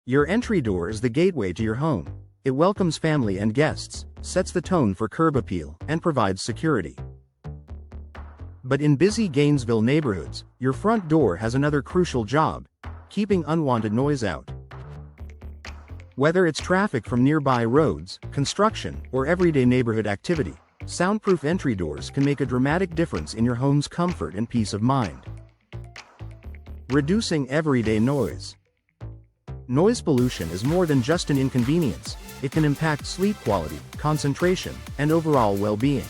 Your entry door is the gateway to your home. It welcomes family and guests, sets the tone for curb appeal, and provides security. But in busy Gainesville neighborhoods, your front door has another crucial job: keeping unwanted noise out. Whether it's traffic from nearby roads, construction, or everyday neighborhood activity, soundproof entry doors can make a dramatic difference in your home's comfort and peace of mind. Reducing everyday noise. Noise pollution is more than just an inconvenience. It can impact sleep quality, concentration, and overall well-being.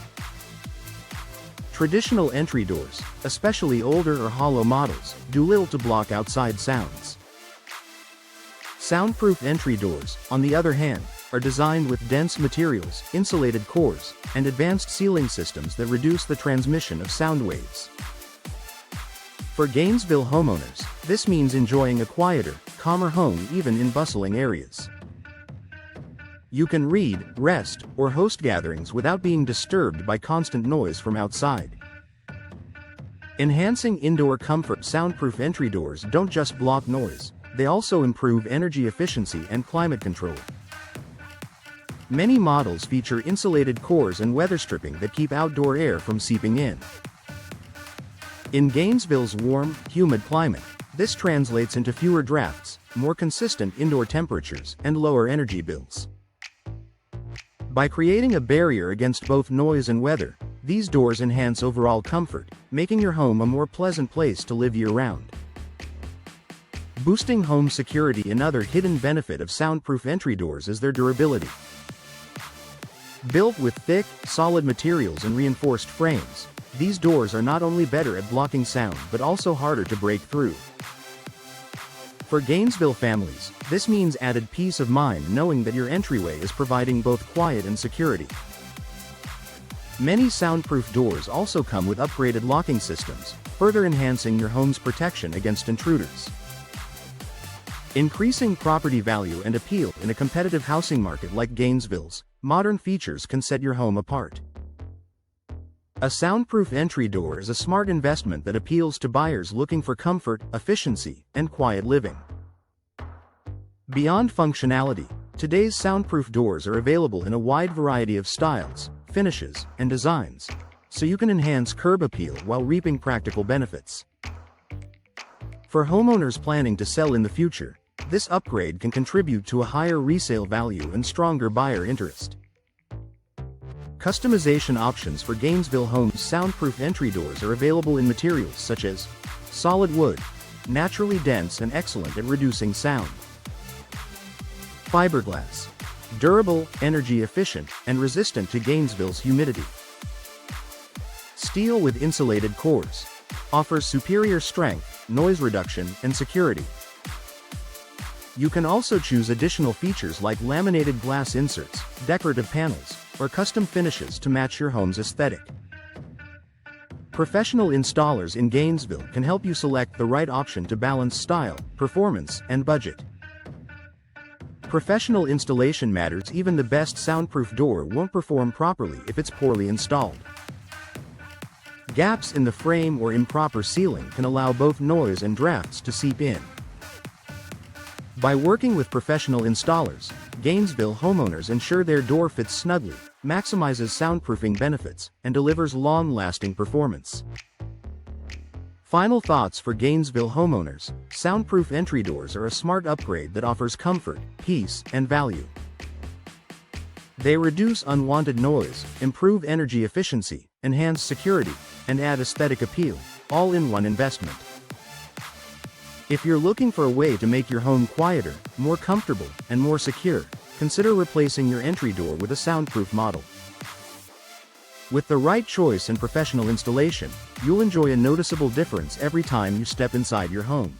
Traditional entry doors, especially older or hollow models, do little to block outside sounds. Soundproof entry doors, on the other hand, are designed with dense materials, insulated cores, and advanced sealing systems that reduce the transmission of sound waves. For Gainesville homeowners, this means enjoying a quieter, calmer home even in bustling areas. You can read, rest, or host gatherings without being disturbed by constant noise from outside. Enhancing indoor comfort. Soundproof entry doors don't just block noise, they also improve energy efficiency and climate control. Many models feature insulated cores and weather stripping that keep outdoor air from seeping in. In Gainesville's warm, humid climate, this translates into fewer drafts, more consistent indoor temperatures, and lower energy bills. By creating a barrier against both noise and weather, these doors enhance overall comfort, making your home a more pleasant place to live year-round. Boosting home security. Another hidden benefit of soundproof entry doors is their durability. Built with thick, solid materials and reinforced frames, these doors are not only better at blocking sound but also harder to break through. For Gainesville families, this means added peace of mind knowing that your entryway is providing both quiet and security. Many soundproof doors also come with upgraded locking systems, further enhancing your home's protection against intruders. Increasing property value and appeal. In a competitive housing market like Gainesville's, modern features can set your home apart. A soundproof entry door is a smart investment that appeals to buyers looking for comfort, efficiency, and quiet living. Beyond functionality, today's soundproof doors are available in a wide variety of styles, finishes, and designs, so you can enhance curb appeal while reaping practical benefits. For homeowners planning to sell in the future, this upgrade can contribute to a higher resale value and stronger buyer interest. Customization options. For Gainesville homes, soundproof entry doors are available in materials such as solid wood, naturally dense and excellent at reducing sound; fiberglass, durable, energy efficient, and resistant to Gainesville's humidity; steel with insulated cores, offers superior strength, noise reduction, and security. You can also choose additional features like laminated glass inserts, decorative panels, or custom finishes to match your home's aesthetic. Professional installers in Gainesville can help you select the right option to balance style, performance, and budget. Professional installation matters. Even the best soundproof door won't perform properly if it's poorly installed. Gaps in the frame or improper sealing can allow both noise and drafts to seep in. By working with professional installers, Gainesville homeowners ensure their door fits snugly, maximizes soundproofing benefits, and delivers long-lasting performance. Final thoughts for Gainesville homeowners: soundproof entry doors are a smart upgrade that offers comfort, peace, and value. They reduce unwanted noise, improve energy efficiency, enhance security, and add aesthetic appeal, all in one investment. If you're looking for a way to make your home quieter, more comfortable, and more secure, consider replacing your entry door with a soundproof model. With the right choice and professional installation, you'll enjoy a noticeable difference every time you step inside your home.